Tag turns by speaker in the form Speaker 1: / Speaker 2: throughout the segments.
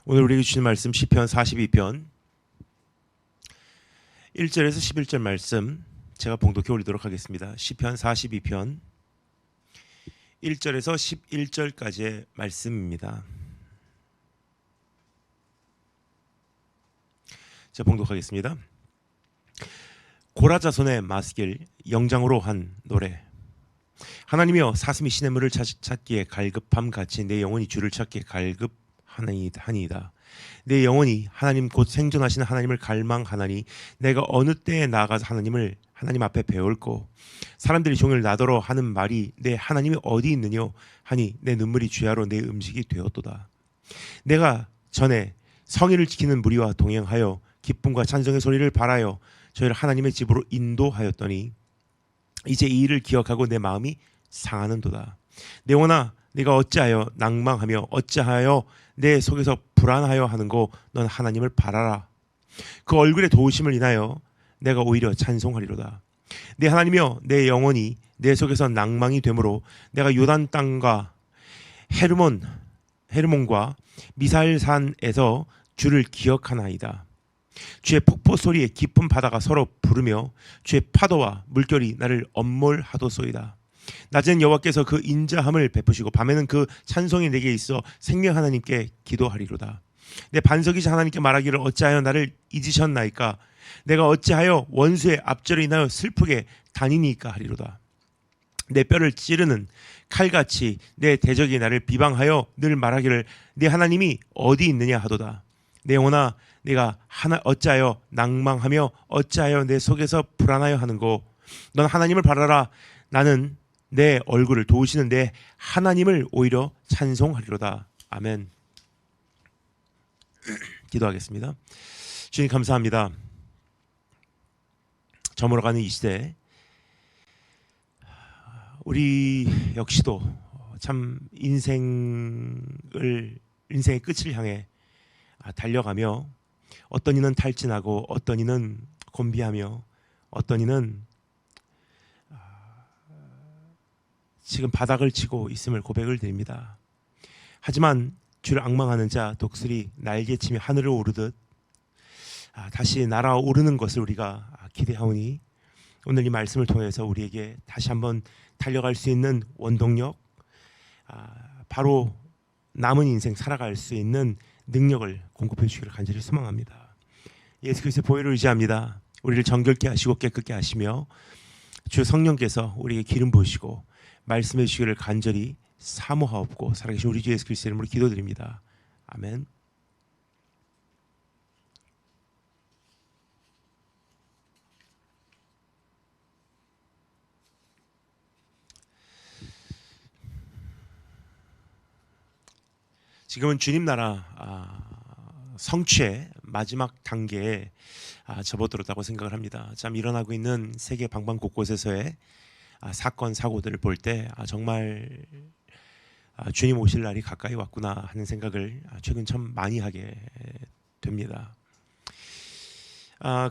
Speaker 1: 오늘 우리에게 주신 말씀 시편 42편 1절에서 11절 말씀 제가 봉독해 올리도록 하겠습니다. 시편 42편 1절에서 11절까지의 말씀입니다. 제가 봉독하겠습니다. 고라자손의 마스길 영장으로 한 노래. 하나님이여, 사슴이 시냇물을 찾기에 갈급함 같이 내 영혼이 주를 찾기에 갈급하니이다. 내 영혼이 하나님 곧 생존하시는 하나님을 갈망하나니 내가 어느 때에 나아가서 하나님 앞에 배울고 사람들이 종일 나더러 하는 말이 내 하나님이 어디 있느뇨 하니 내 눈물이 주야로 내 음식이 되었도다. 내가 전에 성의를 지키는 무리와 동행하여 기쁨과 찬송의 소리를 발하여 저희를 하나님의 집으로 인도하였더니 이제 이 일을 기억하고 내 마음이 상하는도다. 내 영혼아, 네가 어찌하여 낭망하며 어찌하여 내 속에서 불안하여 하는고 넌 하나님을 바라라. 그 얼굴의 도우심을 인하여 내가 오히려 찬송하리로다. 내 하나님이여, 내 영혼이 내 속에서 낭망이 되므로 내가 요단 땅과 헤르몬과 미살산에서 주를 기억하나이다. 주의 폭포 소리에 깊은 바다가 서로 부르며 주의 파도와 물결이 나를 엄몰하도소이다. 낮에는 여호와께서 그 인자함을 베푸시고 밤에는 그 찬송이 내게 있어 생명 하나님께 기도하리로다. 내 반석이자 하나님께 말하기를 어찌하여 나를 잊으셨나이까? 내가 어찌하여 원수의 압제로 인하여 슬프게 다니니까 하리로다. 내 뼈를 찌르는 칼같이 내 대적이 나를 비방하여 늘 말하기를 네 하나님이 어디 있느냐 하도다. 내 영혼아, 네가 어찌하여 낭망하며 어찌하여 내 속에서 불안하여 하는고 넌 하나님을 바라라. 나는 내 얼굴을 도우시는 내 하나님을 오히려 찬송하리로다. 아멘. 기도하겠습니다. 주님 감사합니다. 저물어가는 이 시대 우리 역시도 참 인생의 끝을 향해 달려가며 어떤 이는 탈진하고 어떤 이는 곤비하며 어떤 이는 지금 바닥을 치고 있음을 고백을 드립니다. 하지만 주를 앙망하는 자 독수리 날개치며 하늘을 오르듯 다시 날아오르는 것을 우리가 기대하오니 오늘 이 말씀을 통해서 우리에게 다시 한번 달려갈 수 있는 원동력, 바로 남은 인생 살아갈 수 있는 능력을 공급해 주시기를 간절히 소망합니다. 예수 그리스도의 보혈을 의지합니다. 우리를 정결케 하시고 깨끗게 하시며 주 성령께서 우리에게 기름 부으시고 말씀해 주시기를 간절히 사모하옵고 살아계신 우리 주 예수 그리스도의 이름으로 기도드립니다. 아멘. 지금은 주님 나라 성취의 마지막 단계에 접어들었다고 생각을 합니다. 참 일어나고 있는 세계 방방 곳곳에서의 사건 사고들을 볼 때 정말 주님 오실 날이 가까이 왔구나 하는 생각을 최근 참 많이 하게 됩니다.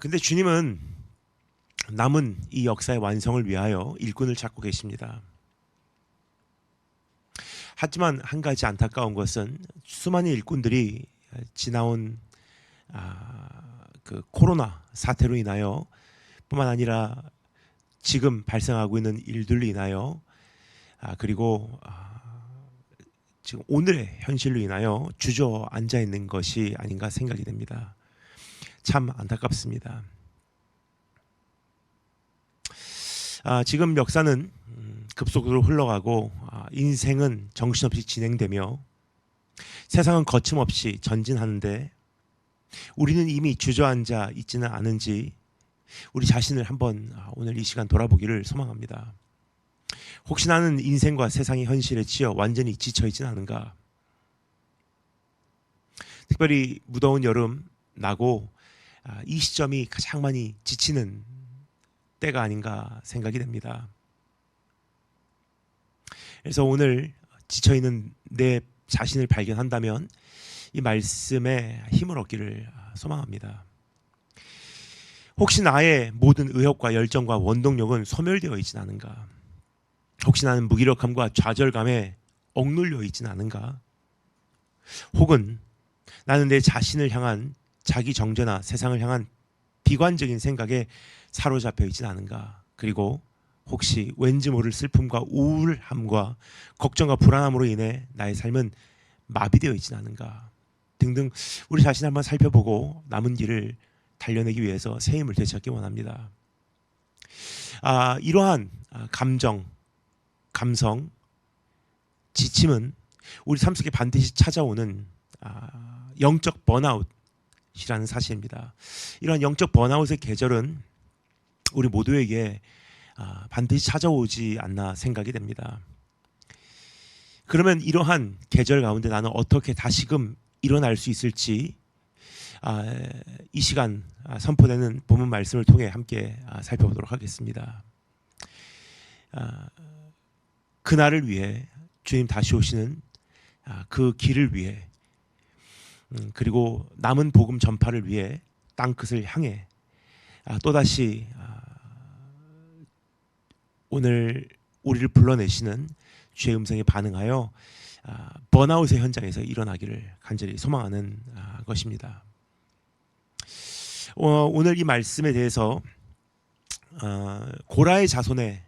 Speaker 1: 근데 주님은 남은 이 역사의 완성을 위하여 일꾼을 찾고 계십니다. 하지만 한 가지 안타까운 것은 수많은 일꾼들이 지나온 그 코로나 사태로 인하여 뿐만 아니라 지금 발생하고 있는 일들로 인하여 그리고 지금 오늘의 현실로 인하여 주저앉아 있는 것이 아닌가 생각이 됩니다. 참 안타깝습니다. 지금 역사는 급속도로 흘러가고 인생은 정신없이 진행되며 세상은 거침없이 전진하는데 우리는 이미 주저앉아 있지는 않은지 우리 자신을 한번 오늘 이 시간 돌아보기를 소망합니다. 혹시 나는 인생과 세상의 현실에 치여 완전히 지쳐있지는 않은가? 특별히 무더운 여름 나고 이 시점이 가장 많이 지치는 때가 아닌가 생각이 됩니다. 그래서 오늘 지쳐있는 내 자신을 발견한다면 이 말씀에 힘을 얻기를 소망합니다. 혹시 나의 모든 의욕과 열정과 원동력은 소멸되어 있지는 않은가? 혹시 나는 무기력함과 좌절감에 억눌려 있지는 않은가? 혹은 나는 내 자신을 향한 자기 정죄나 세상을 향한 비관적인 생각에 사로잡혀 있진 않은가? 그리고 혹시 왠지 모를 슬픔과 우울함과 걱정과 불안함으로 인해 나의 삶은 마비되어 있진 않은가? 등등 우리 자신을 한번 살펴보고 남은 길을 달려내기 위해서 새 힘을 되찾기 원합니다. 이러한 감정, 감성, 지침은 우리 삶 속에 반드시 찾아오는 영적 번아웃이라는 사실입니다. 이러한 영적 번아웃의 계절은 우리 모두에게 반드시 찾아오지 않나 생각이 됩니다. 그러면 이러한 계절 가운데 나는 어떻게 다시금 일어날 수 있을지 이 시간 선포되는 본문 말씀을 통해 함께 살펴보도록 하겠습니다. 그날을 위해 주님 다시 오시는 그 길을 위해 그리고 남은 복음 전파를 위해 땅끝을 향해 또다시 오늘 우리를 불러내시는 주의 음성에 반응하여 번아웃의 현장에서 일어나기를 간절히 소망하는 것입니다. 오늘 이 말씀에 대해서 고라의 자손의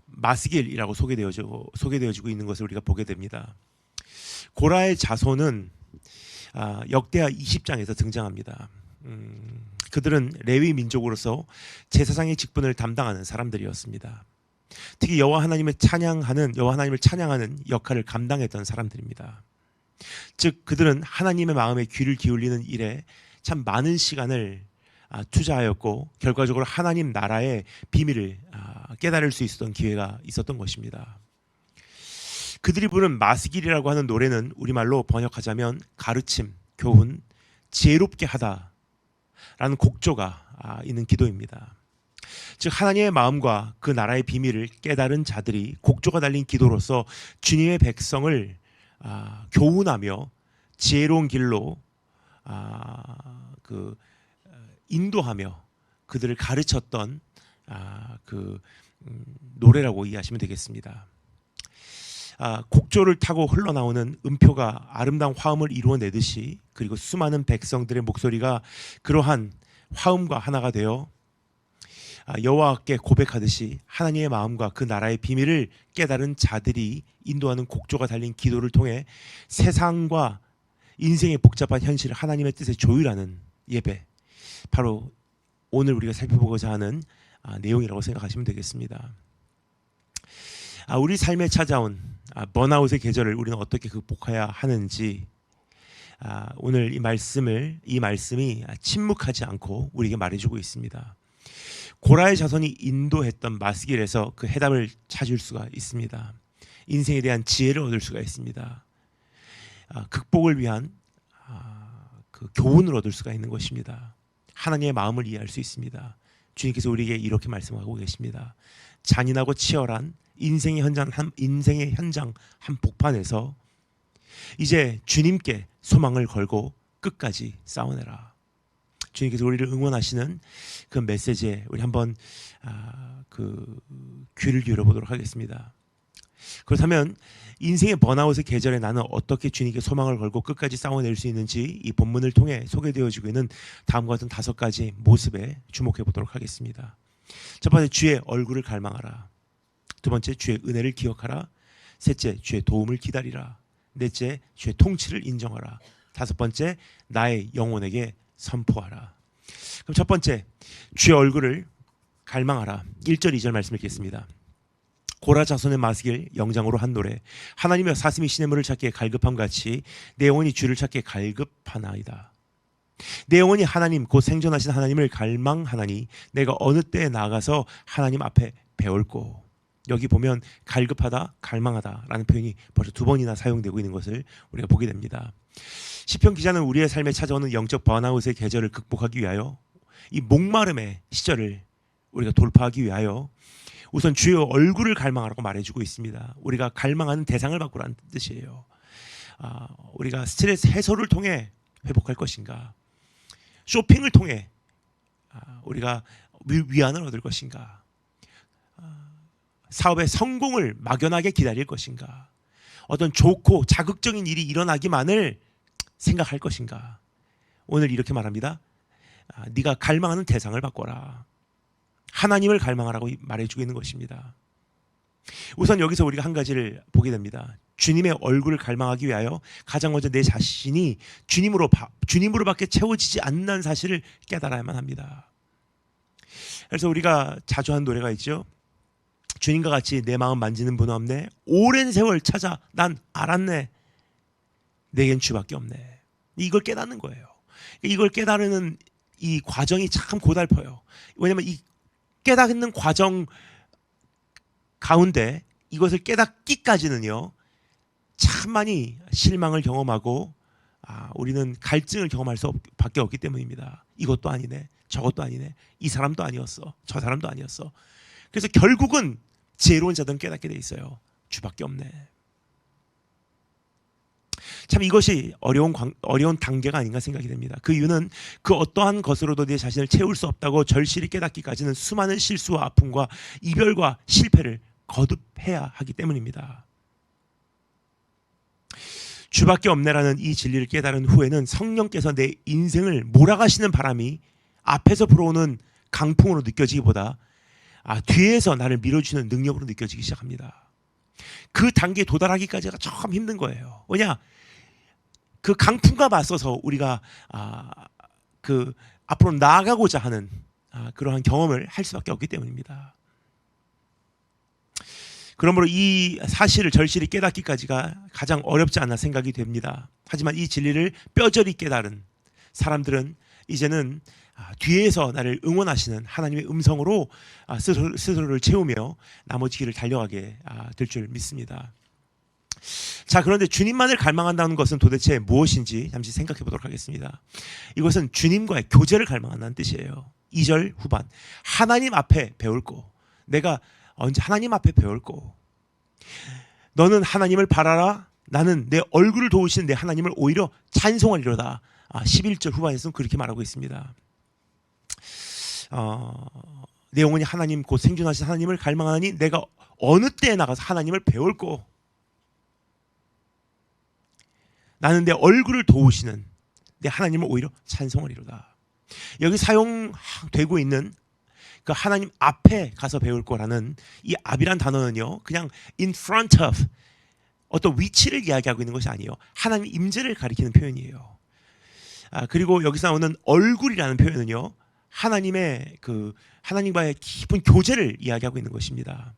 Speaker 1: 마스길이라고 소개되어지고 있는 것을 우리가 보게 됩니다. 고라의 자손은 역대하 20장에서 등장합니다. 그들은 레위 민족으로서 제사장의 직분을 담당하는 사람들이었습니다. 특히 여호와 하나님을 찬양하는 역할을 감당했던 사람들입니다. 즉 그들은 하나님의 마음에 귀를 기울이는 일에 참 많은 시간을 투자하였고 결과적으로 하나님 나라의 비밀을 깨달을 수 있었던 기회가 있었던 것입니다. 그들이 부른 마스길이라고 하는 노래는 우리말로 번역하자면 가르침, 교훈, 지혜롭게 하다라는 곡조가 있는 기도입니다. 즉 하나님의 마음과 그 나라의 비밀을 깨달은 자들이 곡조가 달린 기도로서 주님의 백성을 교훈하며 지혜로운 길로 인도하며 그들을 가르쳤던 노래라고 이해하시면 되겠습니다. 곡조를 타고 흘러나오는 음표가 아름다운 화음을 이루어내듯이 그리고 수많은 백성들의 목소리가 그러한 화음과 하나가 되어 여호와께 고백하듯이 하나님의 마음과 그 나라의 비밀을 깨달은 자들이 인도하는 곡조가 달린 기도를 통해 세상과 인생의 복잡한 현실을 하나님의 뜻에 조율하는 예배, 바로 오늘 우리가 살펴보고자 하는 내용이라고 생각하시면 되겠습니다. 우리 삶에 찾아온 번아웃의 계절을 우리는 어떻게 극복해야 하는지 오늘 이 말씀이 침묵하지 않고 우리에게 말해주고 있습니다. 고라의 자손이 인도했던 마스길에서 그 해답을 찾을 수가 있습니다. 인생에 대한 지혜를 얻을 수가 있습니다. 극복을 위한 그 교훈을 얻을 수가 있는 것입니다. 하나님의 마음을 이해할 수 있습니다. 주님께서 우리에게 이렇게 말씀하고 계십니다. 잔인하고 치열한 인생의 현장 한복판에서 이제 주님께 소망을 걸고 끝까지 싸워내라. 주님께서 우리를 응원하시는 그 메시지에 우리 한번 귀를 기울여 보도록 하겠습니다. 그렇다면 인생의 번아웃의 계절에 나는 어떻게 주님께 소망을 걸고 끝까지 싸워낼 수 있는지 이 본문을 통해 소개되어지고 있는 다음과 같은 5가지 모습에 주목해 보도록 하겠습니다. 첫 번째, 주의 얼굴을 갈망하라. 두 번째, 주의 은혜를 기억하라. 셋째, 주의 도움을 기다리라. 넷째, 주의 통치를 인정하라. 다섯 번째, 나의 영혼에게 선포하라. 그럼 첫 번째, 주의 얼굴을 갈망하라. 1절 2절 말씀 읽겠습니다. 고라 자손의 마스길 영장으로 한 노래. 하나님여 사슴이 시냇물을 찾기에 갈급함같이 내 영혼이 주를 찾기에 갈급하나이다. 내 영혼이 하나님 곧 생존하신 하나님을 갈망하나니 내가 어느 때에 나아가서 하나님 앞에 배울고. 여기 보면 갈급하다, 갈망하다라는 표현이 벌써 2번이나 사용되고 있는 것을 우리가 보게 됩니다. 시편 기자는 우리의 삶에 찾아오는 영적 번아웃의 계절을 극복하기 위하여 이 목마름의 시절을 우리가 돌파하기 위하여 우선 주의 얼굴을 갈망하라고 말해주고 있습니다. 우리가 갈망하는 대상을 바꾸라는 뜻이에요. 우리가 스트레스 해소를 통해 회복할 것인가, 쇼핑을 통해 우리가 위안을 얻을 것인가, 사업의 성공을 막연하게 기다릴 것인가, 어떤 좋고 자극적인 일이 일어나기만을 생각할 것인가? 오늘 이렇게 말합니다. 네가 갈망하는 대상을 바꿔라. 하나님을 갈망하라고 말해주고 있는 것입니다. 우선 여기서 우리가 한 가지를 보게 됩니다. 주님의 얼굴을 갈망하기 위하여 가장 먼저 내 자신이 주님으로밖에 채워지지 않는다는 사실을 깨달아야만 합니다. 그래서 우리가 자주 하는 노래가 있죠. 주님과 같이 내 마음 만지는 분 없네. 오랜 세월 찾아 난 알았네. 내겐 주밖에 없네. 이걸 깨닫는 거예요. 이걸 깨달으는 이 과정이 참 고달퍼요. 왜냐하면 이 깨닫는 과정 가운데 이것을 깨닫기까지는요, 참 많이 실망을 경험하고 우리는 갈증을 경험할 수밖에 없기 때문입니다. 이것도 아니네, 저것도 아니네, 이 사람도 아니었어, 저 사람도 아니었어. 그래서 결국은 지혜로운 자들은 깨닫게 돼 있어요. 주밖에 없네. 참 이것이 어려운 단계가 아닌가 생각이 됩니다. 그 이유는 그 어떠한 것으로도 내 자신을 채울 수 없다고 절실히 깨닫기까지는 수많은 실수와 아픔과 이별과 실패를 거듭해야 하기 때문입니다. 주밖에 없네라는 이 진리를 깨달은 후에는 성령께서 내 인생을 몰아가시는 바람이 앞에서 불어오는 강풍으로 느껴지기보다 뒤에서 나를 밀어주는 능력으로 느껴지기 시작합니다. 그 단계에 도달하기까지가 참 힘든 거예요. 왜냐? 그 강풍과 맞서서 우리가 그 앞으로 나아가고자 하는 그러한 경험을 할 수밖에 없기 때문입니다. 그러므로 이 사실을 절실히 깨닫기까지가 가장 어렵지 않나 생각이 됩니다. 하지만 이 진리를 뼈저리 깨달은 사람들은 이제는 뒤에서 나를 응원하시는 하나님의 음성으로 스스로를 채우며 나머지 길을 달려가게 될 줄 믿습니다. 자, 그런데 주님만을 갈망한다는 것은 도대체 무엇인지 잠시 생각해 보도록 하겠습니다. 이것은 주님과의 교제를 갈망한다는 뜻이에요. 2절 후반, 하나님 앞에 배울 거. 내가 언제 하나님 앞에 배울 거. 너는 하나님을 바라라. 나는 내 얼굴을 도우시는 내 하나님을 오히려 찬송하리로다. 11절 후반에서는 그렇게 말하고 있습니다. 내 영혼이 하나님 곧 생존하신 하나님을 갈망하니 내가 어느 때에 나가서 하나님을 배울 거. 나는 내 얼굴을 도우시는 내 하나님을 오히려 찬송하리로다. 여기 사용되고 있는 그 하나님 앞에 가서 배울 거라는 이 앞이란 단어는요, 그냥 in front of 어떤 위치를 이야기하고 있는 것이 아니에요. 하나님 임재를 가리키는 표현이에요. 그리고 여기서 나오는 얼굴이라는 표현은요, 하나님과의 깊은 교제를 이야기하고 있는 것입니다.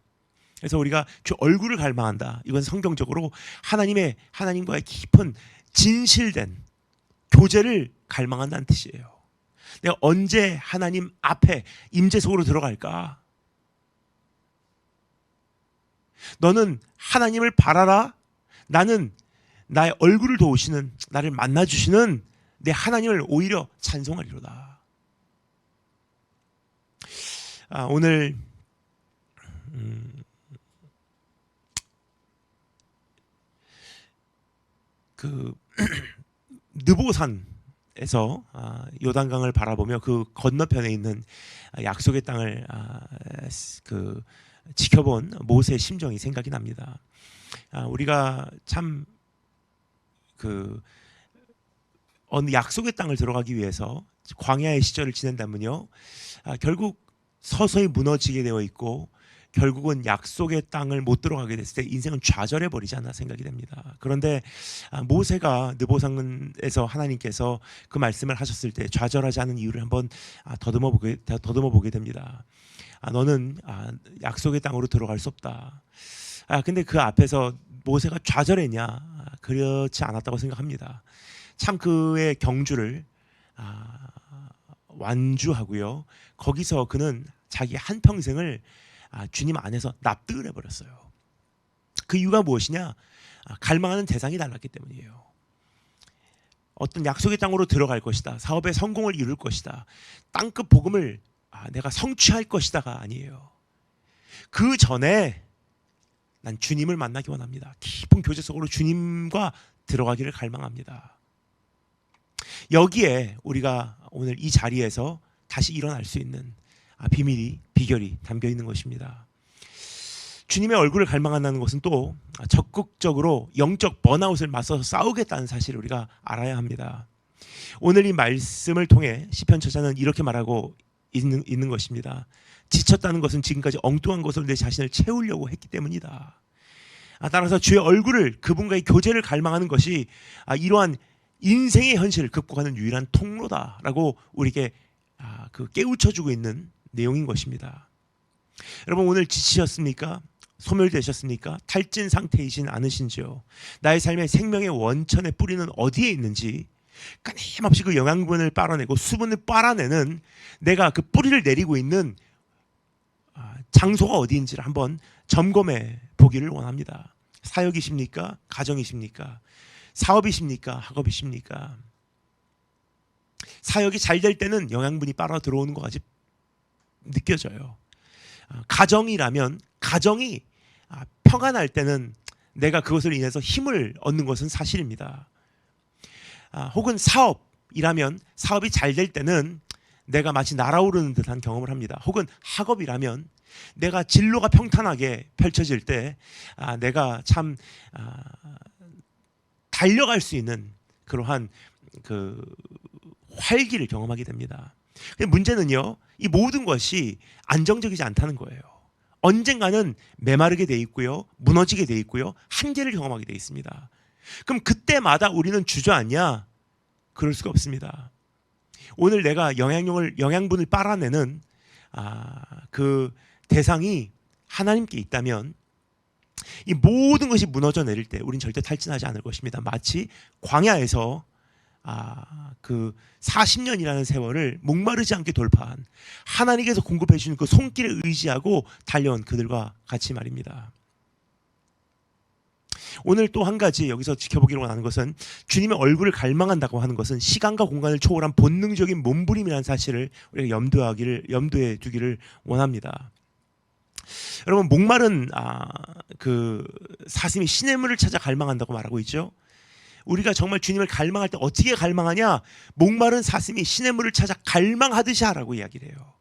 Speaker 1: 그래서 우리가 주 얼굴을 갈망한다. 이건 성경적으로 하나님과의 깊은 진실된 교제를 갈망한다는 뜻이에요. 내가 언제 하나님 앞에 임재 속으로 들어갈까? 너는 하나님을 바라라. 나는 나의 얼굴을 도우시는, 나를 만나주시는 내 하나님을 오히려 찬송하리로다. 오늘 그 느보산에서 요단강을 바라보며 그 건너편에 있는 약속의 땅을 지켜본 모세의 심정이 생각이 납니다. 우리가 참 어느 약속의 땅을 들어가기 위해서 광야의 시절을 지낸다면요, 결국 서서히 무너지게 되어 있고 결국은 약속의 땅을 못 들어가게 됐을 때 인생은 좌절해 버리지 않나 생각이 됩니다. 그런데 모세가 느보산에서 하나님께서 그 말씀을 하셨을 때 좌절하지 않은 이유를 한번 더듬어 보게 됩니다. 너는 약속의 땅으로 들어갈 수 없다. 근데 그 앞에서 모세가 좌절했냐? 그렇지 않았다고 생각합니다. 참 그의 경주를 완주하고요, 거기서 그는 자기 한평생을 주님 안에서 납득을 해버렸어요. 그 이유가 무엇이냐? 갈망하는 대상이 달랐기 때문이에요. 어떤 약속의 땅으로 들어갈 것이다, 사업의 성공을 이룰 것이다, 땅끝 복음을 내가 성취할 것이다가 아니에요. 그 전에 난 주님을 만나기 원합니다. 깊은 교제 속으로 주님과 들어가기를 갈망합니다. 여기에 우리가 오늘 이 자리에서 다시 일어날 수 있는 비결이 담겨 있는 것입니다. 주님의 얼굴을 갈망한다는 것은 또 적극적으로 영적 번아웃을 맞서서 싸우겠다는 사실을 우리가 알아야 합니다. 오늘 이 말씀을 통해 시편 저자는 이렇게 말하고 있는 것입니다. 지쳤다는 것은 지금까지 엉뚱한 것으로 내 자신을 채우려고 했기 때문이다. 따라서 주의 얼굴을, 그분과의 교제를 갈망하는 것이 이러한 인생의 현실을 극복하는 유일한 통로다라고 우리에게 깨우쳐주고 있는 내용인 것입니다. 여러분, 오늘 지치셨습니까? 소멸되셨습니까? 탈진 상태이진 않으신지요? 나의 삶의 생명의 원천의 뿌리는 어디에 있는지 끊임없이 그 영양분을 빨아내고 수분을 빨아내는 내가 그 뿌리를 내리고 있는 장소가 어디인지를 한번 점검해 보기를 원합니다. 사역이십니까? 가정이십니까? 사업이십니까? 학업이십니까? 사역이 잘 될 때는 영양분이 빨아 들어오는 것 같이 느껴져요. 가정이라면 가정이 평안할 때는 내가 그것을 인해서 힘을 얻는 것은 사실입니다. 혹은 사업이라면 사업이 잘 될 때는 내가 마치 날아오르는 듯한 경험을 합니다. 혹은 학업이라면 내가 진로가 평탄하게 펼쳐질 때 내가 참 달려갈 수 있는 그러한 그 활기를 경험하게 됩니다. 문제는요, 이 모든 것이 안정적이지 않다는 거예요. 언젠가는 메마르게 돼 있고요, 무너지게 돼 있고요, 한계를 경험하게 돼 있습니다. 그럼 그때마다 우리는 주저앉냐? 그럴 수가 없습니다. 오늘 내가 영양분을 빨아내는 그 대상이 하나님께 있다면 이 모든 것이 무너져 내릴 때 우린 절대 탈진하지 않을 것입니다. 마치 광야에서 그 40년이라는 세월을 목마르지 않게 돌파한 하나님께서 공급해 주는 그 손길에 의지하고 달려온 그들과 같이 말입니다. 오늘 또 한 가지 여기서 지켜보기로 원하는 것은 주님의 얼굴을 갈망한다고 하는 것은 시간과 공간을 초월한 본능적인 몸부림이라는 사실을 우리가 염두에 두기를 원합니다. 여러분, 목마른 그 사슴이 시냇물을 찾아 갈망한다고 말하고 있죠. 우리가 정말 주님을 갈망할 때 어떻게 갈망하냐? 목마른 사슴이 시냇물을 찾아 갈망하듯이 하라고 이야기를 해요.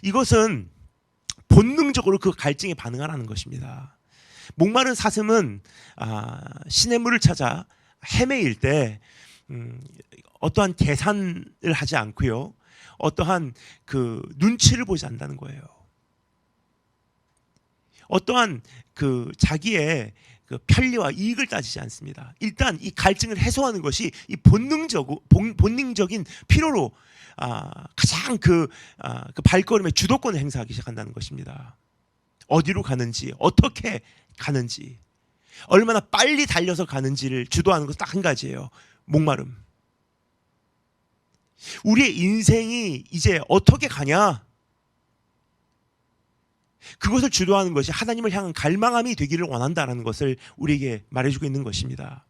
Speaker 1: 이것은 본능적으로 그 갈증에 반응하라는 것입니다. 목마른 사슴은 시냇물을 찾아 헤매일 때 어떠한 계산을 하지 않고요, 어떠한 그 눈치를 보지 않는다는 거예요. 어떠한 그 자기의 그 편리와 이익을 따지지 않습니다. 일단 이 갈증을 해소하는 것이 이 본능적인 필요로 가장 그 발걸음의 주도권을 행사하기 시작한다는 것입니다. 어디로 가는지, 어떻게 가는지, 얼마나 빨리 달려서 가는지를 주도하는 것 딱 한 가지예요. 목마름. 우리의 인생이 이제 어떻게 가냐? 그것을 주도하는 것이 하나님을 향한 갈망함이 되기를 원한다는 것을 우리에게 말해주고 있는 것입니다.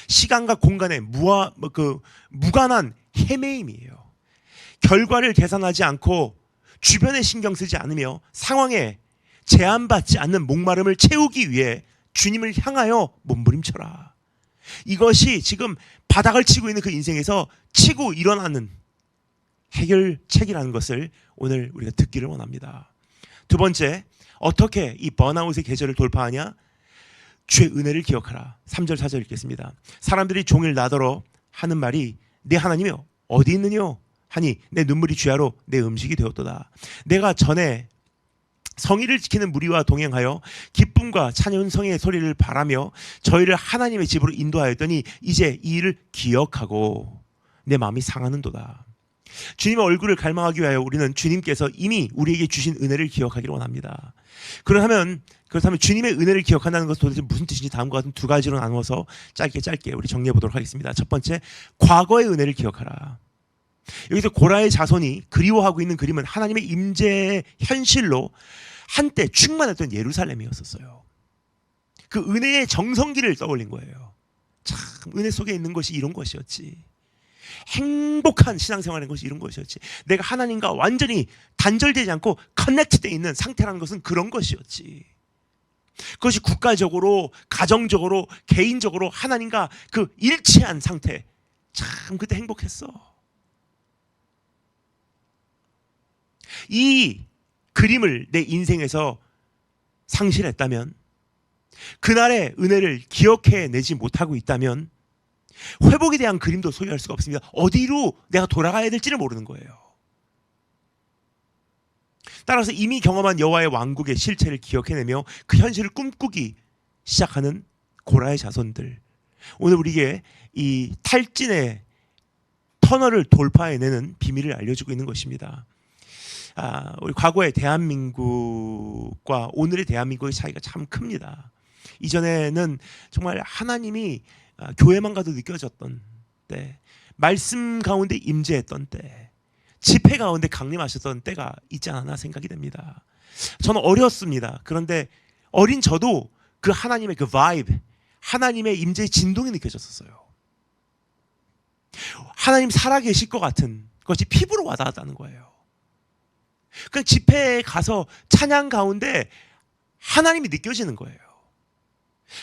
Speaker 1: 시간과 공간의 무관한 헤매임이에요. 결과를 계산하지 않고 주변에 신경 쓰지 않으며 상황에 제한받지 않는 목마름을 채우기 위해 주님을 향하여 몸부림쳐라. 이것이 지금 바닥을 치고 있는 그 인생에서 치고 일어나는 해결책이라는 것을 오늘 우리가 듣기를 원합니다. 두 번째, 어떻게 이 번아웃의 계절을 돌파하냐? 주의 은혜를 기억하라. 3절 4절 읽겠습니다. 사람들이 종일 나더러 하는 말이 내 하나님이 어디 있느뇨? 하니 내 눈물이 주야로 내 음식이 되었도다. 내가 전에 성의를 지키는 무리와 동행하여 기쁨과 찬양성의 소리를 바라며 저희를 하나님의 집으로 인도하였더니 이제 이 일을 기억하고 내 마음이 상하는도다. 주님의 얼굴을 갈망하기 위하여 우리는 주님께서 이미 우리에게 주신 은혜를 기억하기를 원합니다. 그렇다면 주님의 은혜를 기억한다는 것은 도대체 무슨 뜻인지 다음과 같은 두 가지로 나누어서 짧게 우리 정리해 보도록 하겠습니다. 첫 번째, 과거의 은혜를 기억하라. 여기서 고라의 자손이 그리워하고 있는 그림은 하나님의 임재의 현실로 한때 충만했던 예루살렘이었었어요. 그 은혜의 정성기를 떠올린 거예요. 참 은혜 속에 있는 것이 이런 것이었지. 행복한 신앙생활인 것이 이런 것이었지. 내가 하나님과 완전히 단절되지 않고 커넥트되어 있는 상태라는 것은 그런 것이었지. 그것이 국가적으로, 가정적으로, 개인적으로 하나님과 그 일치한 상태. 참 그때 행복했어. 이 그림을 내 인생에서 상실했다면, 그날의 은혜를 기억해내지 못하고 있다면 회복에 대한 그림도 소유할 수가 없습니다. 어디로 내가 돌아가야 될지를 모르는 거예요. 따라서 이미 경험한 여호와의 왕국의 실체를 기억해내며 그 현실을 꿈꾸기 시작하는 고라의 자손들, 오늘 우리에게 이 탈진의 터널을 돌파해내는 비밀을 알려주고 있는 것입니다. 우리 과거의 대한민국과 오늘의 대한민국의 차이가 참 큽니다. 이전에는 정말 하나님이 교회만 가도 느껴졌던 때, 말씀 가운데 임재했던 때, 집회 가운데 강림하셨던 때가 있지 않았나 생각이 됩니다. 저는 어렸습니다. 그런데 어린 저도 그 하나님의 그 바이브, 하나님의 임재의 진동이 느껴졌었어요. 하나님 살아계실 것 같은 것이 피부로 와닿았다는 거예요. 그 집회에 가서 찬양 가운데 하나님이 느껴지는 거예요.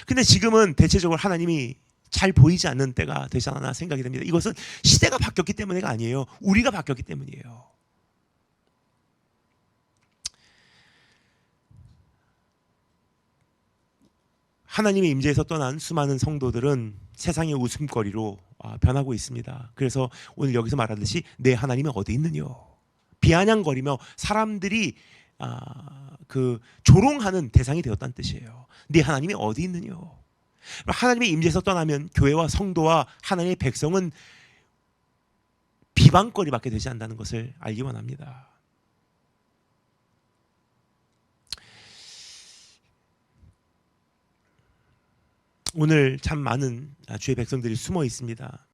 Speaker 1: 근데 지금은 대체적으로 하나님이 잘 보이지 않는 때가 되지 않나 생각이 됩니다. 이것은 시대가 바뀌었기 때문에가 아니에요. 우리가 바뀌었기 때문이에요. 하나님의 임재에서 떠난 수많은 성도들은 세상의 웃음거리로 변하고 있습니다. 그래서 오늘 여기서 말하듯이 내 하나님이 어디 있느뇨? 비아냥거리며 사람들이 그 조롱하는 대상이 되었다는 뜻이에요. 네 하나님이 어디 있느뇨? 하나님의 임재에서 떠나면 교회와 성도와 하나님의 백성은 비방거리밖에 되지 않는다는 것을 알기 원합니다. 오늘 참 많은 주의 백성들이 숨어 있습니다.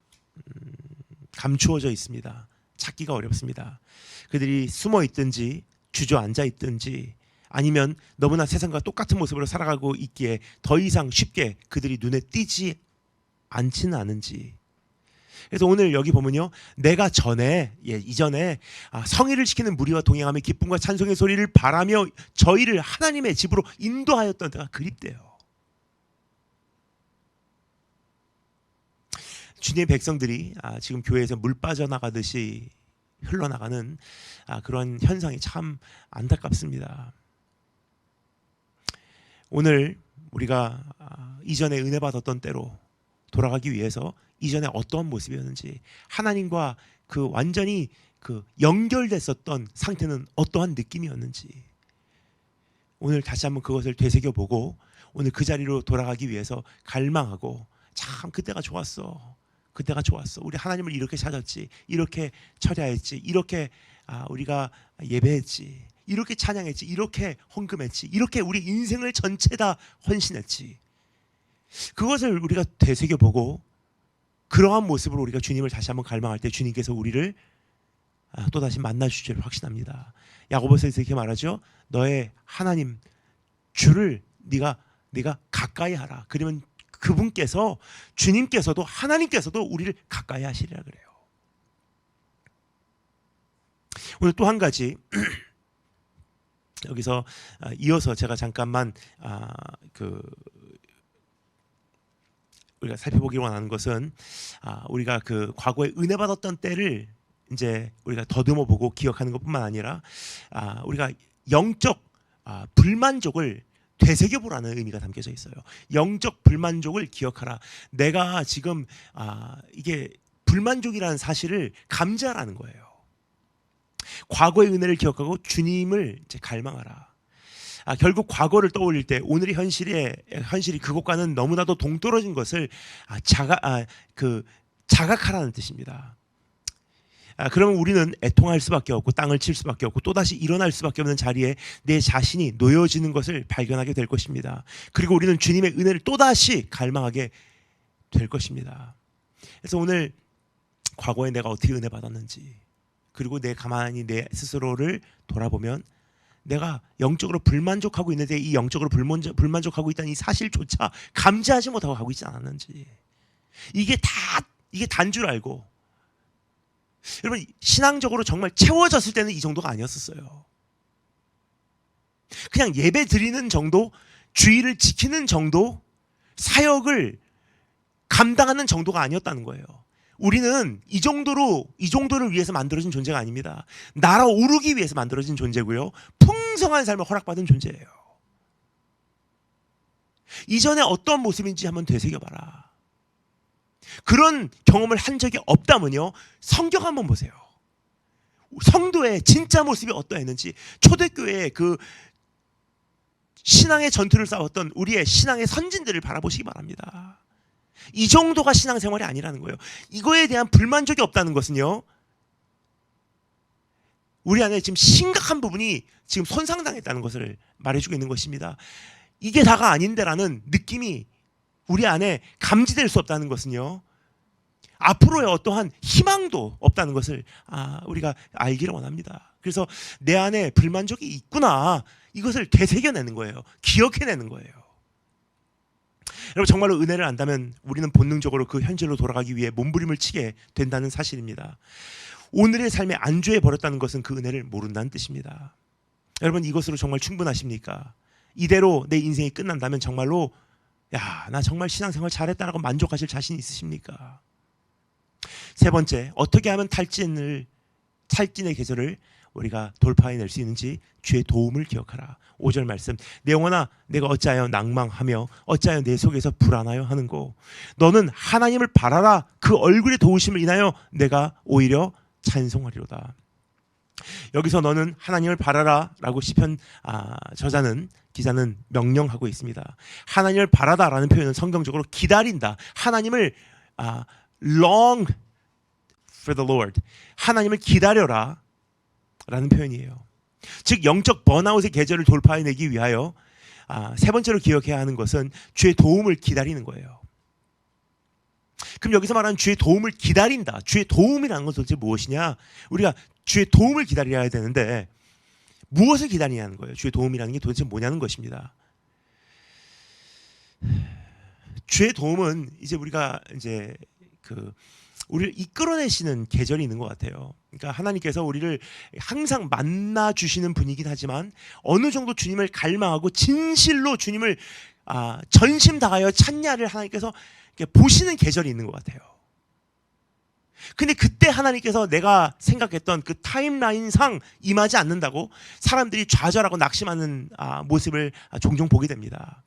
Speaker 1: 감추어져 있습니다. 찾기가 어렵습니다. 그들이 숨어 있든지 주저앉아 있든지 아니면 너무나 세상과 똑같은 모습으로 살아가고 있기에 더 이상 쉽게 그들이 눈에 띄지 않지는 않은지. 그래서 오늘 여기 보면요, 내가 이전에 성의를 지키는 무리와 동행하며 기쁨과 찬송의 소리를 바라며 저희를 하나님의 집으로 인도하였던 때가 그립대요. 주님의 백성들이 지금 교회에서 물 빠져나가듯이 흘러나가는 그런 현상이 참 안타깝습니다. 오늘 우리가 이전에 은혜 받았던 때로 돌아가기 위해서 이전에 어떠한 모습이었는지, 하나님과 그 완전히 그 연결됐었던 상태는 어떠한 느낌이었는지 오늘 다시 한번 그것을 되새겨보고 오늘 그 자리로 돌아가기 위해서 갈망하고, 참 그때가 좋았어. 그때가 좋았어. 우리 하나님을 이렇게 찾았지. 이렇게 처리했지. 이렇게 우리가 예배했지. 이렇게 찬양했지. 이렇게 헌금했지. 이렇게 우리 인생을 전체 다 헌신했지. 그것을 우리가 되새겨보고 그러한 모습으로 우리가 주님을 다시 한번 갈망할 때 주님께서 우리를 또다시 만나주실 줄 확신합니다. 야고보서에서 이렇게 말하죠. 너의 하나님 주를 네가 가까이 하라. 그러면 그분께서, 주님께서도, 하나님께서도 우리를 가까이 하시리라 그래요. 오늘 또 한 가지 여기서 이어서 제가 잠깐만 우리가 살펴보기로 원하는 것은 우리가 그 과거에 은혜 받았던 때를 이제 우리가 더듬어 보고 기억하는 것뿐만 아니라 우리가 영적 불만족을 되새겨보라는 의미가 담겨져 있어요. 영적 불만족을 기억하라. 내가 지금 이게 불만족이라는 사실을 감지하라는 거예요. 과거의 은혜를 기억하고 주님을 이제 갈망하라. 결국 과거를 떠올릴 때 오늘의 현실이 그것과는 너무나도 동떨어진 것을 자각하라는 뜻입니다. 그러면 우리는 애통할 수밖에 없고 땅을 칠 수밖에 없고 또다시 일어날 수밖에 없는 자리에 내 자신이 놓여지는 것을 발견하게 될 것입니다. 그리고 우리는 주님의 은혜를 또다시 갈망하게 될 것입니다. 그래서 오늘 과거에 내가 어떻게 은혜 받았는지, 그리고 가만히 내 스스로를 돌아보면 내가 영적으로 불만족하고 있는데 이 영적으로 불만족하고 있다는 이 사실조차 감지하지 못하고 가고 있지 않았는지, 이게 단 줄 알고, 여러분 신앙적으로 정말 채워졌을 때는 이 정도가 아니었었어요. 그냥 예배 드리는 정도, 주의를 지키는 정도, 사역을 감당하는 정도가 아니었다는 거예요. 우리는 이 정도를 위해서 만들어진 존재가 아닙니다. 날아오르기 위해서 만들어진 존재고요, 풍성한 삶을 허락받은 존재예요. 이전에 어떤 모습인지 한번 되새겨봐라. 그런 경험을 한 적이 없다면요, 성경 한번 보세요. 성도의 진짜 모습이 어떠했는지, 초대교회의 그 신앙의 전투를 싸웠던 우리의 신앙의 선진들을 바라보시기 바랍니다. 이 정도가 신앙생활이 아니라는 거예요. 이거에 대한 불만족이 없다는 것은요, 우리 안에 지금 심각한 부분이 지금 손상당했다는 것을 말해주고 있는 것입니다. 이게 다가 아닌데라는 느낌이 우리 안에 감지될 수 없다는 것은요, 앞으로의 어떠한 희망도 없다는 것을 우리가 알기를 원합니다. 그래서 내 안에 불만족이 있구나, 이것을 되새겨내는 거예요. 기억해내는 거예요. 여러분, 정말로 은혜를 안다면 우리는 본능적으로 그 현실로 돌아가기 위해 몸부림을 치게 된다는 사실입니다. 오늘의 삶에 안주해 버렸다는 것은 그 은혜를 모른다는 뜻입니다. 여러분, 이것으로 정말 충분하십니까? 이대로 내 인생이 끝난다면 정말로 나 정말 신앙생활 잘했다라고 만족하실 자신 있으십니까? 세 번째, 어떻게 하면 탈진의 계절을 우리가 돌파해낼 수 있는지 주의 도움을 기억하라. 5절 말씀, 내 영혼아 내가 어찌하여 낭망하며 어찌하여 내 속에서 불안하여 하는고, 너는 하나님을 바라라. 그 얼굴의 도우심을 인하여 내가 오히려 찬송하리로다. 여기서 너는 하나님을 바라라 라고 시편 기자는 명령하고 있습니다. 하나님을 바라다라는 표현은 성경적으로 기다린다, 하나님을 long for the Lord, 하나님을 기다려라 라는 표현이에요. 즉 영적 번아웃의 계절을 돌파해내기 위하여 세 번째로 기억해야 하는 것은 주의 도움을 기다리는 거예요. 그럼 여기서 말하는 주의 도움을 기다린다, 주의 도움이라는 것은 도대체 무엇이냐? 우리가 주의 도움을 기다려야 되는데 무엇을 기다리냐는 거예요. 주의 도움이라는 게 도대체 뭐냐는 것입니다. 주의 도움은 이제 우리가 우리를 이끌어내시는 계절이 있는 것 같아요. 그러니까 하나님께서 우리를 항상 만나 주시는 분이긴 하지만 어느 정도 주님을 갈망하고 진실로 주님을 전심 다하여 찾냐를 하나님께서 보시는 계절이 있는 것 같아요. 근데 그때 하나님께서 내가 생각했던 그 타임라인상 임하지 않는다고 사람들이 좌절하고 낙심하는 모습을 종종 보게 됩니다.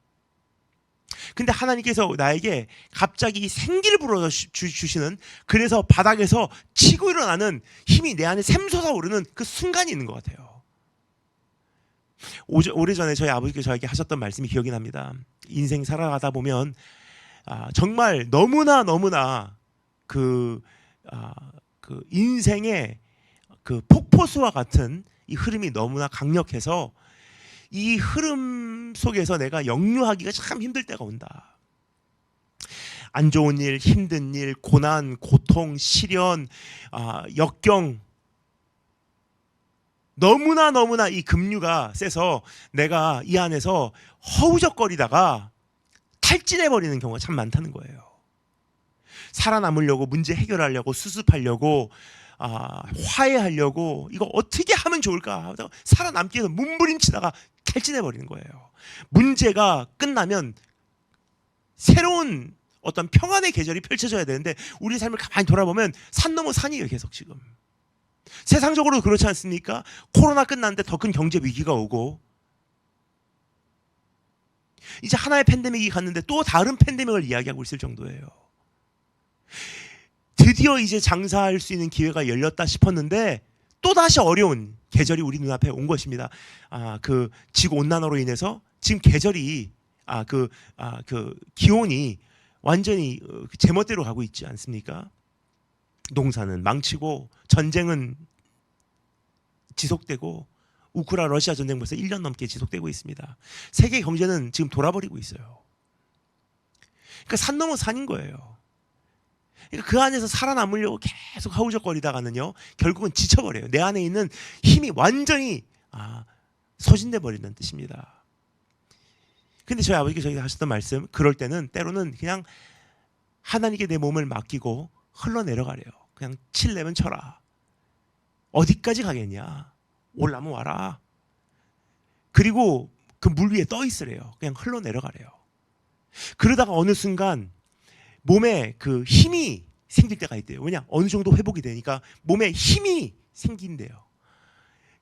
Speaker 1: 근데 하나님께서 나에게 갑자기 생기를 불어주시는, 그래서 바닥에서 치고 일어나는 힘이 내 안에 샘솟아오르는 그 순간이 있는 것 같아요. 오래전에 저희 아버지께서 저에게 하셨던 말씀이 기억이 납니다. 인생 살아가다 보면 정말 너무나 그 인생의 그 폭포수와 같은 이 흐름이 너무나 강력해서 이 흐름 속에서 내가 역류하기가 참 힘들 때가 온다. 안 좋은 일, 힘든 일, 고난, 고통, 시련, 역경, 너무나 이 급류가 세서 내가 이 안에서 허우적거리다가 탈진해버리는 경우가 참 많다는 거예요. 살아남으려고, 문제 해결하려고, 수습하려고, 화해하려고, 이거 어떻게 하면 좋을까 하다가 살아남기 위해서 몸부림치다가 탈진해버리는 거예요. 문제가 끝나면 새로운 어떤 평안의 계절이 펼쳐져야 되는데 우리 삶을 가만히 돌아보면 산 넘어 산이에요. 계속 지금 세상적으로 그렇지 않습니까? 코로나 끝났는데 더 큰 경제 위기가 오고, 이제 하나의 팬데믹이 갔는데 또 다른 팬데믹을 이야기하고 있을 정도예요. 드디어 이제 장사할 수 있는 기회가 열렸다 싶었는데 또다시 어려운 계절이 우리 눈앞에 온 것입니다. 그 지구 온난화로 인해서 지금 계절이 그 기온이 완전히 제멋대로 가고 있지 않습니까? 농사는 망치고 전쟁은 지속되고, 우크라이나 러시아 전쟁 벌써 1년 넘게 지속되고 있습니다. 세계 경제는 지금 돌아버리고 있어요. 그러니까 산 넘어 산인 거예요. 그러니까 그 안에서 살아남으려고 계속 허우적거리다가는요, 결국은 지쳐버려요. 내 안에 있는 힘이 완전히 소진돼 버린다는 뜻입니다. 근데 저희 아버지가 저에게 하셨던 말씀, 그럴 때는 때로는 그냥 하나님께 내 몸을 맡기고 흘러내려가래요. 그냥 칠려면 쳐라. 어디까지 가겠냐? 올라면 와라. 그리고 그 물 위에 떠 있으래요. 그냥 흘러내려가래요. 그러다가 어느 순간 몸에 그 힘이 생길 때가 있대요. 왜냐? 어느 정도 회복이 되니까 몸에 힘이 생긴대요.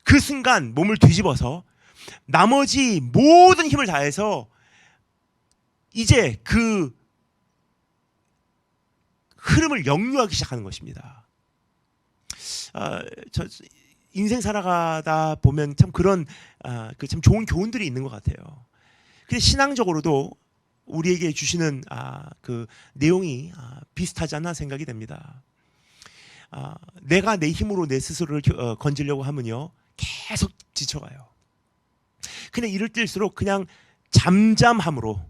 Speaker 1: 그 순간 몸을 뒤집어서 나머지 모든 힘을 다해서 이제 그 흐름을 역류하기 시작하는 것입니다. 저 인생 살아가다 보면 참 그런 참 좋은 교훈들이 있는 것 같아요. 근데 신앙적으로도 우리에게 주시는 그 내용이 비슷하지 않나 생각이 됩니다. 내가 내 힘으로 내 스스로를 건지려고 하면요 계속 지쳐가요. 근데 이럴 때일수록 그냥 잠잠함으로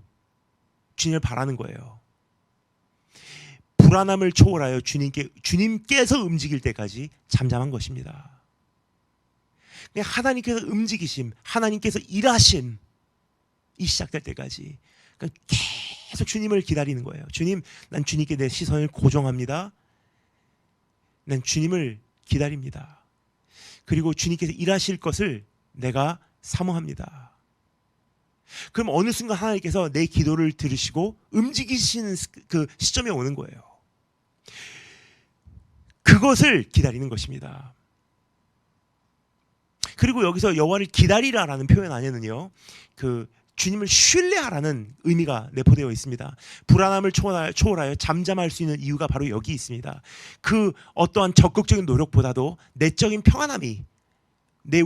Speaker 1: 주님을 바라는 거예요. 불안함을 초월하여 주님께서 움직일 때까지 잠잠한 것입니다. 그냥 하나님께서 움직이심, 하나님께서 일하심 이 시작될 때까지 그러니까 계속 주님을 기다리는 거예요. 주님, 난 주님께 내 시선을 고정합니다. 난 주님을 기다립니다. 그리고 주님께서 일하실 것을 내가 사모합니다. 그럼 어느 순간 하나님께서 내 기도를 들으시고 움직이시는 그 시점이 오는 거예요. 그것을 기다리는 것입니다. 그리고 여기서 여호와를 기다리라라는 표현 안에는요, 그 주님을 신뢰하라는 의미가 내포되어 있습니다. 불안함을 초월하여 잠잠할 수 있는 이유가 바로 여기 있습니다. 그 어떠한 적극적인 노력보다도 내적인 평안함이 내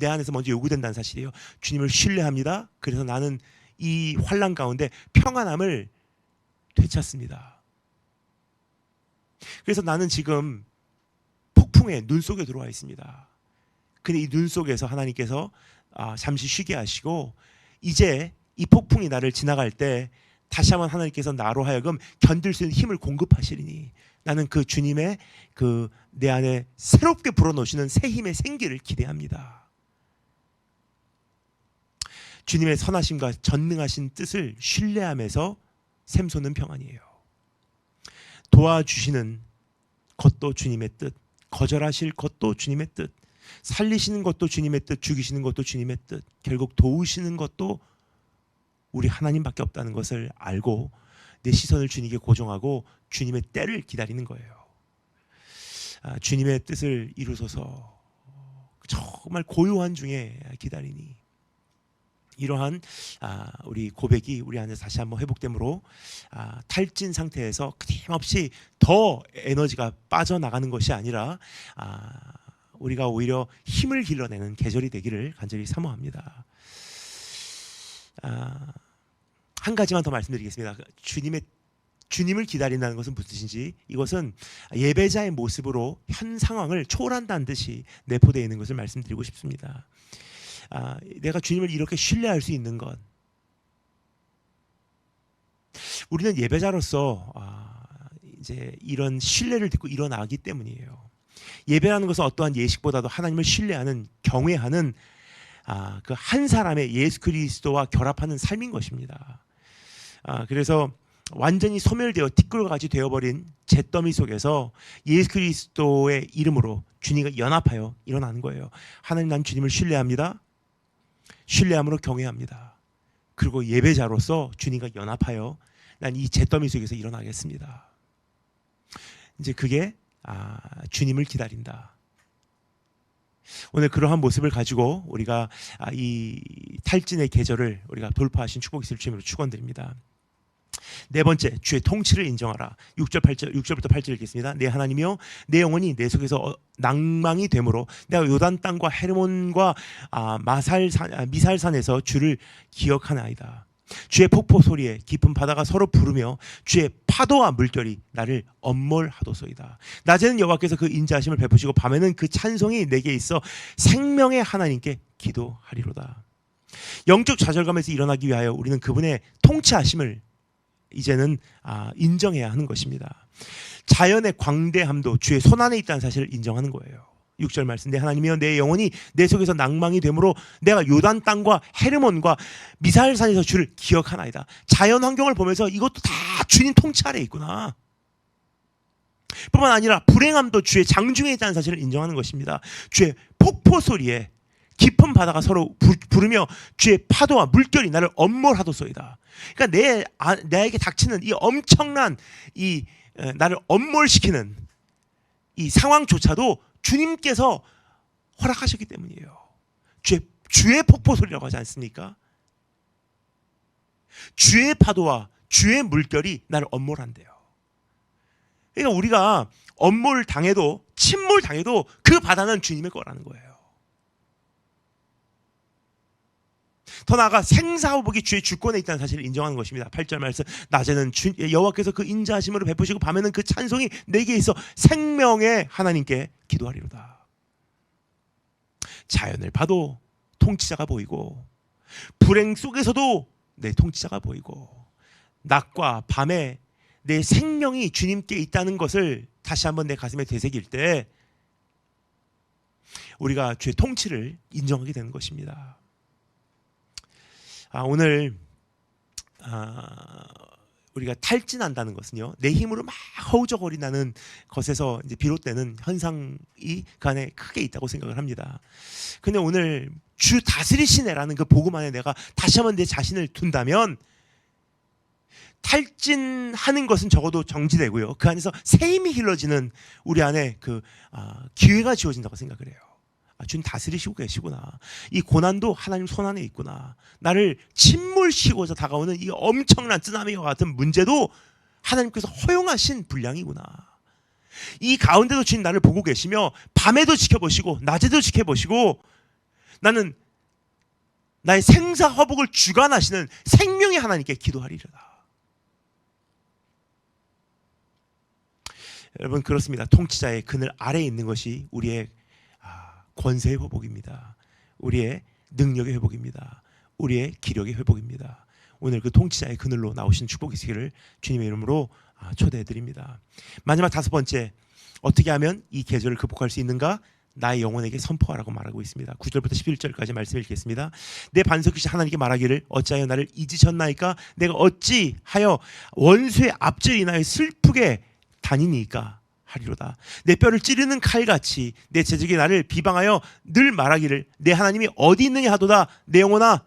Speaker 1: 안에서 먼저 요구된다는 사실이에요. 주님을 신뢰합니다. 그래서 나는 이 환난 가운데 평안함을 되찾습니다. 그래서 나는 지금 폭풍의 눈 속에 들어와 있습니다. 근데 이 눈 속에서 하나님께서 잠시 쉬게 하시고 이제 이 폭풍이 나를 지나갈 때 다시 한번 하나님께서 나로 하여금 견딜 수 있는 힘을 공급하시리니 나는 그 주님의 그 내 안에 새롭게 불어넣으시는 새 힘의 생기를 기대합니다. 주님의 선하심과 전능하신 뜻을 신뢰하면서 샘솟는 평안이에요. 도와주시는 것도 주님의 뜻, 거절하실 것도 주님의 뜻, 살리시는 것도 주님의 뜻, 죽이시는 것도 주님의 뜻, 결국 도우시는 것도 우리 하나님밖에 없다는 것을 알고 내 시선을 주님께 고정하고 주님의 때를 기다리는 거예요. 주님의 뜻을 이루소서 정말 고요한 중에 기다리니 이러한 우리 고백이 우리 안에 다시 한번 회복됨으로 탈진 상태에서 끊임없이 더 에너지가 빠져나가는 것이 아니라 우리가 오히려 힘을 길러내는 계절이 되기를 간절히 사모합니다. 한 가지만 더 말씀드리겠습니다. 주님을 기다린다는 것은 무슨 뜻인지, 이것은 예배자의 모습으로 현 상황을 초월한다는 뜻이 내포되어 있는 것을 말씀드리고 싶습니다. 내가 주님을 이렇게 신뢰할 수 있는 것, 우리는 예배자로서 이제 이런 신뢰를 듣고 일어나기 때문이에요. 예배라는 것은 어떠한 예식보다도 하나님을 신뢰하는, 경외하는 그 한 사람의 예수 그리스도와 결합하는 삶인 것입니다. 그래서 완전히 소멸되어 티끌같이 되어버린 잿더미 속에서 예수 그리스도의 이름으로 주님과 연합하여 일어나는 거예요. 하나님, 난 주님을 신뢰합니다. 신뢰함으로 경외합니다. 그리고 예배자로서 주님과 연합하여 난 이 잿더미 속에서 일어나겠습니다. 이제 그게 주님을 기다린다. 오늘 그러한 모습을 가지고 우리가 이 탈진의 계절을 우리가 돌파하신 축복이 있을 주님으로 축원드립니다. 네 번째, 주의 통치를 인정하라. 6절부터 8절 읽겠습니다. 내 하나님이여, 내 영혼이 내 속에서 낭망이 되므로 내가 요단 땅과 헤르몬과 미살산에서 주를 기억하나이다. 주의 폭포 소리에 깊은 바다가 서로 부르며 주의 파도와 물결이 나를 엄몰하도소이다. 낮에는 여호와께서 그 인자하심을 베푸시고 밤에는 그 찬송이 내게 있어 생명의 하나님께 기도하리로다. 영적 좌절감에서 일어나기 위하여 우리는 그분의 통치하심을 이제는 인정해야 하는 것입니다. 자연의 광대함도 주의 손안에 있다는 사실을 인정하는 거예요. 6절 말씀, 내 하나님이여, 내 영혼이 내 속에서 낭망이 되므로 내가 요단 땅과 헤르몬과 미사엘산에서 주를 기억하나이다. 자연 환경을 보면서 이것도 다 주님 통치 아래에 있구나. 뿐만 아니라 불행함도 주의 장중에 있다는 사실을 인정하는 것입니다. 주의 폭포 소리에 깊은 바다가 서로 부르며 주의 파도와 물결이 나를 엄몰하도소이다. 그러니까 나에게 닥치는 이 엄청난 이 나를 엄몰시키는 이 상황조차도 주님께서 허락하셨기 때문이에요. 주의 폭포 소리라고 하지 않습니까? 주의 파도와 주의 물결이 나를 엄몰한대요. 그러니까 우리가 엄몰 당해도 침몰 당해도 그 바다는 주님의 거라는 거예요. 더 나아가 생사호복이 주의 주권에 있다는 사실을 인정하는 것입니다. 8절 말씀, 낮에는 여호와께서 그 인자하심으로 베푸시고 밤에는 그 찬송이 내게 있어 생명의 하나님께 기도하리로다. 자연을 봐도 통치자가 보이고 불행 속에서도 내 통치자가 보이고 낮과 밤에 내 생명이 주님께 있다는 것을 다시 한번 내 가슴에 되새길 때 우리가 주의 통치를 인정하게 되는 것입니다. 오늘 우리가 탈진한다는 것은요, 내 힘으로 막 허우적거린다는 것에서 이제 비롯되는 현상이 그 안에 크게 있다고 생각을 합니다. 근데 오늘 주 다스리시네라는 그 복음 안에 내가 다시 한번 내 자신을 둔다면 탈진하는 것은 적어도 정지되고요, 그 안에서 새 힘이 길러지는 우리 안에 그 기회가 주어진다고 생각을 해요. 주님 다스리시고 계시구나. 이 고난도 하나님 손 안에 있구나. 나를 침몰시고서 다가오는 이 엄청난 쓰나미와 같은 문제도 하나님께서 허용하신 분량이구나. 이 가운데도 주님 나를 보고 계시며 밤에도 지켜보시고 낮에도 지켜보시고 나는 나의 생사화복을 주관하시는 생명의 하나님께 기도하리로다. 여러분, 그렇습니다. 통치자의 그늘 아래에 있는 것이 우리의 권세의 회복입니다. 우리의 능력의 회복입니다. 우리의 기력의 회복입니다. 오늘 그 통치자의 그늘로 나오신 축복이 있기를 주님의 이름으로 초대해드립니다. 마지막 5번째, 어떻게 하면 이 계절을 극복할 수 있는가? 나의 영혼에게 선포하라고 말하고 있습니다. 9절부터 11절까지 말씀 읽겠습니다. 내 반석이신 하나님께 말하기를 어찌하여 나를 잊으셨나이까? 내가 어찌하여 원수의 앞질 인하여 슬프게 다니니까? 하리로다. 내 뼈를 찌르는 칼같이 내 재적이 나를 비방하여 늘 말하기를 내 하나님이 어디 있느냐 하도다. 내 영혼아,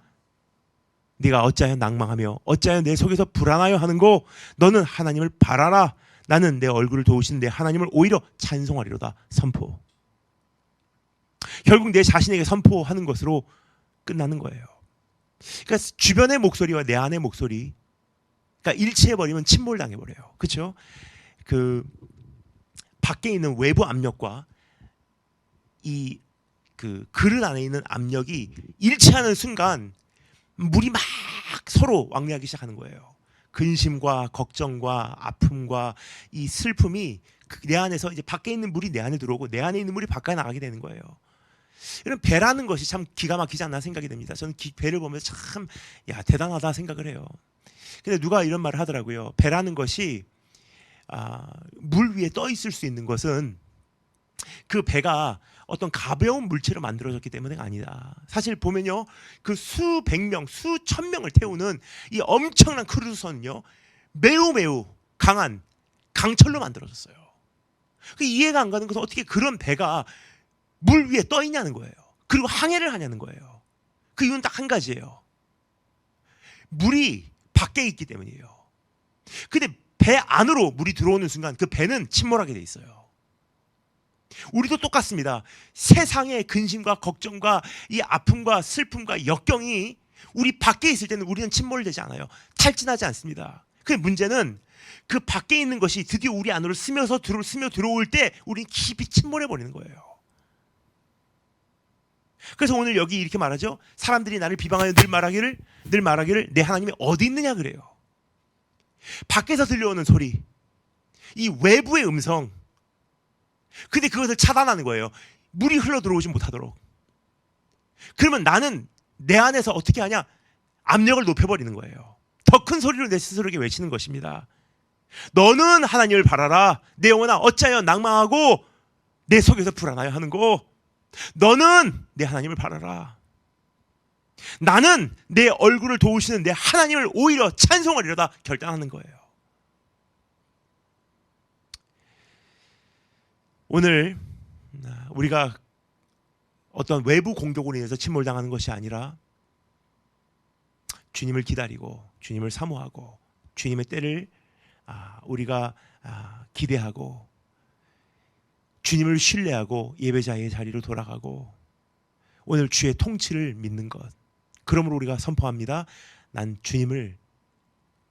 Speaker 1: 네가 어찌하여 낭망하며 어찌하여 내 속에서 불안하여 하는고? 너는 하나님을 바라라. 나는 내 얼굴을 도우신 내 하나님을 오히려 찬송하리로다. 선포. 결국 내 자신에게 선포하는 것으로 끝나는 거예요. 그러니까 주변의 목소리와 내 안의 목소리, 그러니까 일치해버리면 침몰당해버려요. 그렇죠? 밖에 있는 외부 압력과 이 그릇 안에 있는 압력이 일치하는 순간 물이 막 서로 왕래하기 시작하는 거예요. 근심과 걱정과 아픔과 이 슬픔이 내 안에서 이제 밖에 있는 물이 내 안에 들어오고 내 안에 있는 물이 바깥에 나가게 되는 거예요. 이런 배라는 것이 참 기가 막히지 않나 생각이 됩니다. 저는 배를 보면서 참 대단하다 생각을 해요. 근데 누가 이런 말을 하더라고요. 배라는 것이 물 위에 떠 있을 수 있는 것은 그 배가 어떤 가벼운 물체로 만들어졌기 때문에가 아니다. 사실 보면요, 그 수백 명, 수천 명을 태우는 이 엄청난 크루즈선은요, 매우 강한 강철로 만들어졌어요. 이해가 안 가는 것은 어떻게 그런 배가 물 위에 떠 있냐는 거예요. 그리고 항해를 하냐는 거예요. 그 이유는 딱 한 가지예요. 물이 밖에 있기 때문이에요. 근데 배 안으로 물이 들어오는 순간 그 배는 침몰하게 돼 있어요. 우리도 똑같습니다. 세상의 근심과 걱정과 이 아픔과 슬픔과 역경이 우리 밖에 있을 때는 우리는 침몰되지 않아요. 탈진하지 않습니다. 그 문제는 그 밖에 있는 것이 드디어 우리 안으로 스며 들어올 때 우리는 깊이 침몰해 버리는 거예요. 그래서 오늘 여기 이렇게 말하죠. 사람들이 나를 비방하여 늘 말하기를 내 하나님이 어디 있느냐 그래요. 밖에서 들려오는 소리, 이 외부의 음성, 근데 그것을 차단하는 거예요. 물이 흘러 들어오지 못하도록. 그러면 나는 내 안에서 어떻게 하냐? 압력을 높여버리는 거예요. 더 큰 소리로 내 스스로에게 외치는 것입니다. 너는 하나님을 바라라. 내 영혼아, 어찌하여 낭망하고 내 속에서 불안하여 하는고? 너는 내 하나님을 바라라. 나는 내 얼굴을 도우시는 내 하나님을 오히려 찬송하리로다 결단하는 거예요. 오늘 우리가 어떤 외부 공격으로 인해서 침몰당하는 것이 아니라 주님을 기다리고 주님을 사모하고 주님의 때를 우리가 기대하고 주님을 신뢰하고 예배자의 자리로 돌아가고 오늘 주의 통치를 믿는 것, 그러므로 우리가 선포합니다. 난 주님을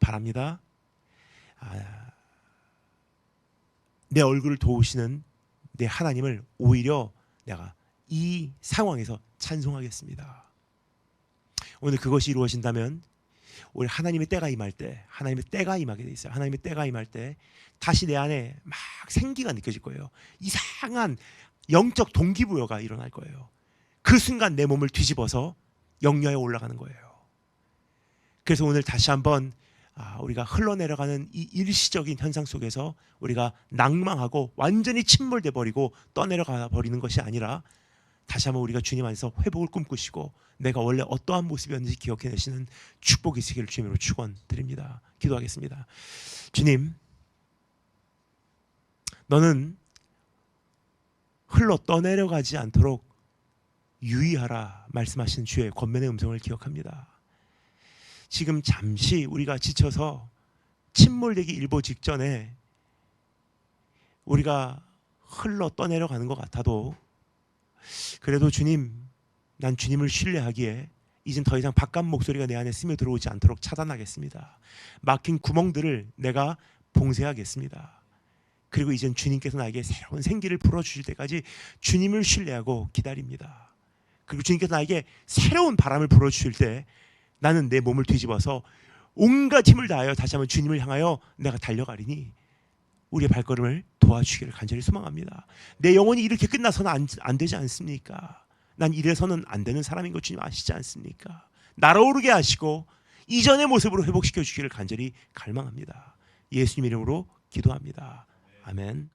Speaker 1: 바랍니다. 내 얼굴을 도우시는 내 하나님을 오히려 내가 이 상황에서 찬송하겠습니다. 오늘 그것이 이루어진다면 우리 하나님의 때가 임할 때, 하나님의 때가 임하게 돼 있어요. 하나님의 때가 임할 때 다시 내 안에 막 생기가 느껴질 거예요. 이상한 영적 동기부여가 일어날 거예요. 그 순간 내 몸을 뒤집어서 영야에 올라가는 거예요. 그래서 오늘 다시 한번 우리가 흘러내려가는 이 일시적인 현상 속에서 우리가 낭망하고 완전히 침몰돼 버리고 떠내려가 버리는 것이 아니라 다시 한번 우리가 주님 안에서 회복을 꿈꾸시고 내가 원래 어떠한 모습이었는지 기억해내시는 축복이 있으기를 주님으로 축원드립니다. 기도하겠습니다. 주님, 너는 흘러 떠내려가지 않도록 유의하라 말씀하신 주의 권면의 음성을 기억합니다. 지금 잠시 우리가 지쳐서 침몰되기 일보 직전에 우리가 흘러 떠내려가는 것 같아도 그래도 주님, 난 주님을 신뢰하기에 이젠 더 이상 바깥 목소리가 내 안에 스며들어오지 않도록 차단하겠습니다. 막힌 구멍들을 내가 봉쇄하겠습니다. 그리고 이젠 주님께서 나에게 새로운 생기를 불어주실 때까지 주님을 신뢰하고 기다립니다. 그리고 주님께서 나에게 새로운 바람을 불어주실 때 나는 내 몸을 뒤집어서 온갖 힘을 다하여 다시 한번 주님을 향하여 내가 달려가리니 우리의 발걸음을 도와주기를 간절히 소망합니다. 내 영혼이 이렇게 끝나서는 안 되지 않습니까? 난 이래서는 안 되는 사람인 것 주님 아시지 않습니까? 날아오르게 하시고 이전의 모습으로 회복시켜 주기를 간절히 갈망합니다. 예수님 이름으로 기도합니다. 아멘.